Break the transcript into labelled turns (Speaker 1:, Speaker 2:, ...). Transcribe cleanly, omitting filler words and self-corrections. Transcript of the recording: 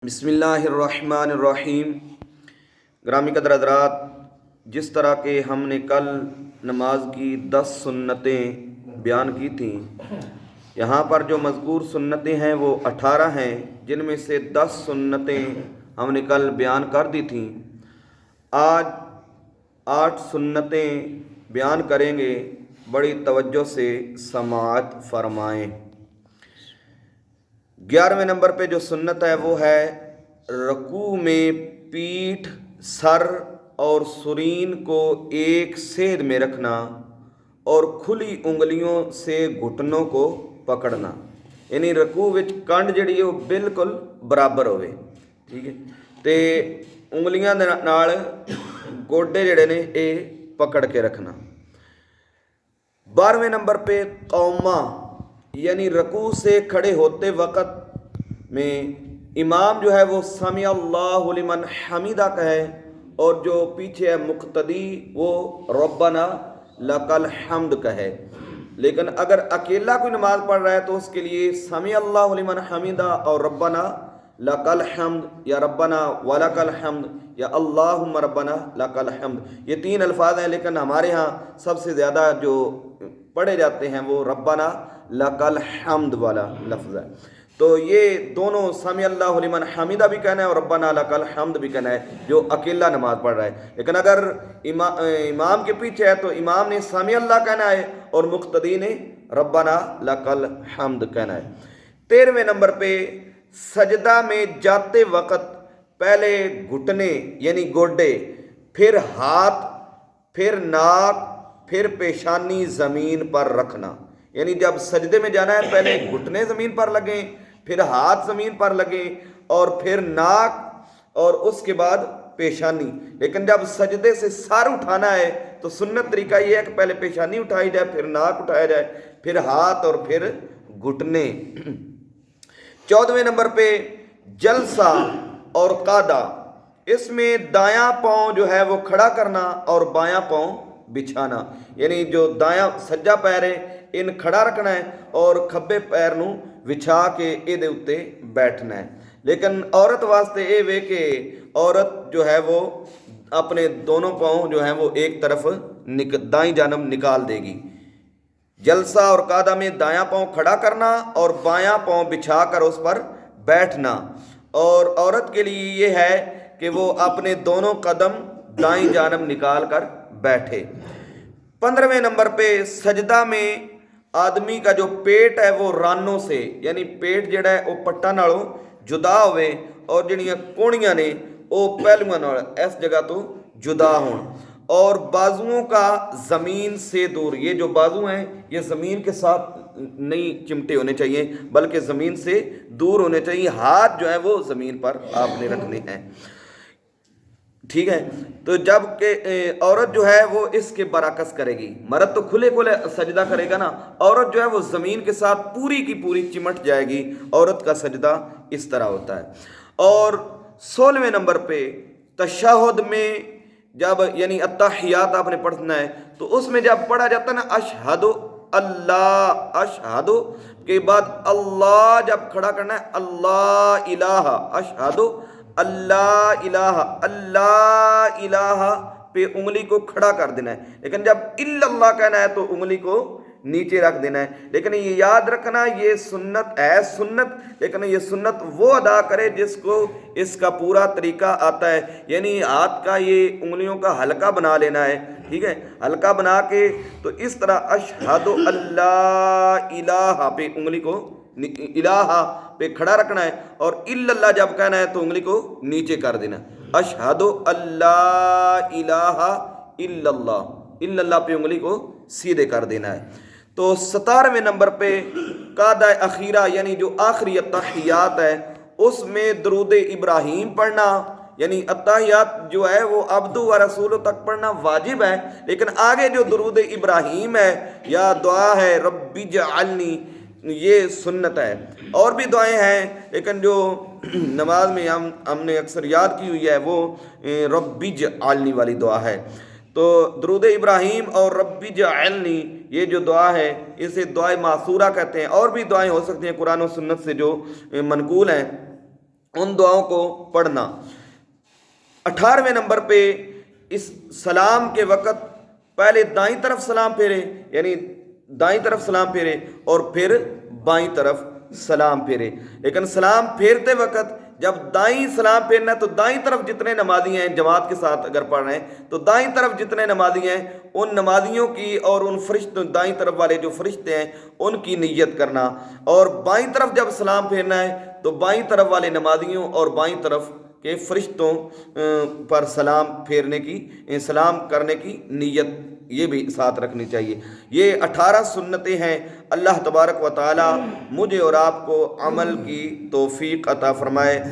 Speaker 1: بسم اللہ الرحمن الرحیم۔ گرامی قدر حضرات، جس طرح کہ ہم نے کل نماز کی 10 سنتیں بیان کی تھیں، یہاں پر جو مذکور سنتیں ہیں وہ 18 ہیں، جن میں سے 10 سنتیں ہم نے کل بیان کر دی تھیں۔ آج 8 سنتیں بیان کریں گے، بڑی توجہ سے سماعت فرمائیں۔ 11ویں نمبر پہ جو سنت ہے وہ ہے رکوع میں پیٹھ، سر اور سرین کو ایک سید میں رکھنا اور کھلی انگلیوں سے گھٹنوں کو پکڑنا، یعنی رکوع وچ کنڈ جڑی ہے وہ بالکل برابر ہوئے، ٹھیک ہے، تے انگلیاں دے نال گوڈے جڑے نے یہ پکڑ کے رکھنا۔ 12ویں نمبر پہ قومہ، یعنی رکوع سے کھڑے ہوتے وقت میں امام جو ہے وہ سمیع اللہ لمن حمیدہ کہے، اور جو پیچھے ہے مقتدی وہ ربنا لک الحمد کہے۔ لیکن اگر اکیلا کوئی نماز پڑھ رہا ہے تو اس کے لیے سمیع اللہ لمن حمیدہ اور ربنا لک الحمد یا ربنا ولک الحمد یا اللہم ربنا لک الحمد، یہ 3 الفاظ ہیں، لیکن ہمارے ہاں سب سے زیادہ جو پڑھے جاتے ہیں وہ ربنا لک الحمد والا لفظ ہے۔ تو یہ دونوں سمیع اللہ لمن حمیدہ بھی کہنا ہے اور ربنا لک الحمد بھی کہنا ہے جو اکیلا نماز پڑھ رہا ہے۔ لیکن اگر امام کے پیچھے ہے تو امام نے سمیع اللہ کہنا ہے اور مقتدی نے ربنا لک الحمد کہنا ہے۔ 13ویں نمبر پہ سجدہ میں جاتے وقت پہلے گھٹنے یعنی گوڈے، پھر ہاتھ، پھر ناک، پھر پیشانی زمین پر رکھنا، یعنی جب سجدے میں جانا ہے پہلے گھٹنے زمین پر لگیں، پھر ہاتھ زمین پر لگیں اور پھر ناک اور اس کے بعد پیشانی۔ لیکن جب سجدے سے سر اٹھانا ہے تو سنت طریقہ یہ ہے کہ پہلے پیشانی اٹھائی جائے، پھر ناک اٹھایا جائے، پھر ہاتھ اور پھر گھٹنے۔ 14ویں نمبر پہ جلسہ اور قعدہ، اس میں دایاں پاؤں جو ہے وہ کھڑا کرنا اور بایاں پاؤں بچھانا، یعنی جو دایاں سجا پیر ہے ان کھڑا رکھنا ہے اور کھبے پیر نو وچھا کے یہ دے اتے بیٹھنا ہے۔ لیکن عورت واسطے یہ وے کہ عورت جو ہے وہ اپنے دونوں پاؤں جو ہیں وہ ایک طرف دائیں جانب نکال دے گی۔ جلسہ اور قعدہ میں دایاں پاؤں کھڑا کرنا اور بایاں پاؤں بچھا کر اس پر بیٹھنا، اور عورت کے لیے یہ ہے کہ وہ اپنے دونوں قدم دائیں جانب نکال کر بیٹھے۔ 15ویں نمبر پہ سجدہ میں آدمی کا جو پیٹ ہے وہ رانوں سے، یعنی پیٹ جڑا ہے وہ پٹا نالوں جدا ہوئے اور جڑیاں کونیاں نے وہ پہلوਆਂ نال اس جگہ تو جدا ہون، اور بازوؤں کا زمین سے دور، یہ جو بازو ہیں یہ زمین کے ساتھ نہیں چمٹے ہونے چاہیے بلکہ زمین سے دور ہونے چاہیے، ہاتھ جو ہے وہ زمین پر آپ نے رکھنے ہیں، ٹھیک ہے۔ تو جب کہ عورت جو ہے وہ اس کے برعکس کرے گی، مرد تو کھلے کھلے سجدہ کرے گا نا، عورت جو ہے وہ زمین کے ساتھ پوری کی پوری چمٹ جائے گی، عورت کا سجدہ اس طرح ہوتا ہے۔ اور 16ویں نمبر پہ تشہد میں جب یعنی التحیات آپ نے پڑھنا ہے تو اس میں جب پڑھا جاتا ہے نا اشہد اللہ، اشہد کے بعد اللہ جب کھڑا کرنا ہے اللہ الہ، اشہد اللہ الہ، اللہ الہ پہ انگلی کو کھڑا کر دینا ہے، لیکن جب الا اللہ کہنا ہے تو انگلی کو نیچے رکھ دینا ہے۔ لیکن یہ یاد رکھنا یہ سنت ہے سنت، لیکن یہ سنت وہ ادا کرے جس کو اس کا پورا طریقہ آتا ہے، یعنی ہاتھ کا یہ انگلیوں کا حلقہ بنا لینا ہے، ٹھیک ہے، حلقہ بنا کے تو اس طرح اشہد اللہ الہ پہ انگلی کو الہ پہ کھڑا رکھنا ہے، اور الا اللہ جب کہنا ہے تو انگلی کو نیچے کر دینا، اشہد اللہ الہ الا اللہ پہ انگلی کو سیدھے کر دینا ہے۔ تو 17ویں نمبر پہ قعدہ اخیرہ یعنی جو آخری التحیات ہے اس میں درود ابراہیم پڑھنا، یعنی التحیات جو ہے وہ عبدو و رسولو تک پڑھنا واجب ہے، لیکن آگے جو درود ابراہیم ہے یا دعا ہے رب اجعلنی یہ سنت ہے۔ اور بھی دعائیں ہیں لیکن جو نماز میں ہم نے اکثر یاد کی ہوئی ہے وہ رب اجعلنی والی دعا ہے۔ تو درود ابراہیم اور رب اجعلنی یہ جو دعا ہے اسے دعائے معصورہ کہتے ہیں، اور بھی دعائیں ہو سکتی ہیں قرآن و سنت سے جو منقول ہیں، ان دعاؤں کو پڑھنا۔ 18ویں نمبر پہ اس سلام کے وقت پہلے دائیں طرف سلام پھیرے، یعنی دائیں طرف سلام پھیرے اور پھر بائیں طرف سلام پھیرے۔ لیکن سلام پھیرتے وقت جب دائیں سلام پھیرنا ہے تو دائیں طرف جتنے نمازی ہیں جماعت کے ساتھ اگر پڑھ رہے ہیں تو دائیں طرف جتنے نمازی ہیں ان نمازیوں کی اور ان فرشتوں دائیں طرف والے جو فرشتے ہیں ان کی نیت کرنا، اور بائیں طرف جب سلام پھیرنا ہے تو بائیں طرف والے نمازیوں اور بائیں طرف کہ فرشتوں پر سلام پھیرنے کی سلام کرنے کی نیت یہ بھی ساتھ رکھنی چاہیے۔ یہ 18 سنتیں ہیں۔ اللہ تبارک و تعالی مجھے اور آپ کو عمل کی توفیق عطا فرمائے۔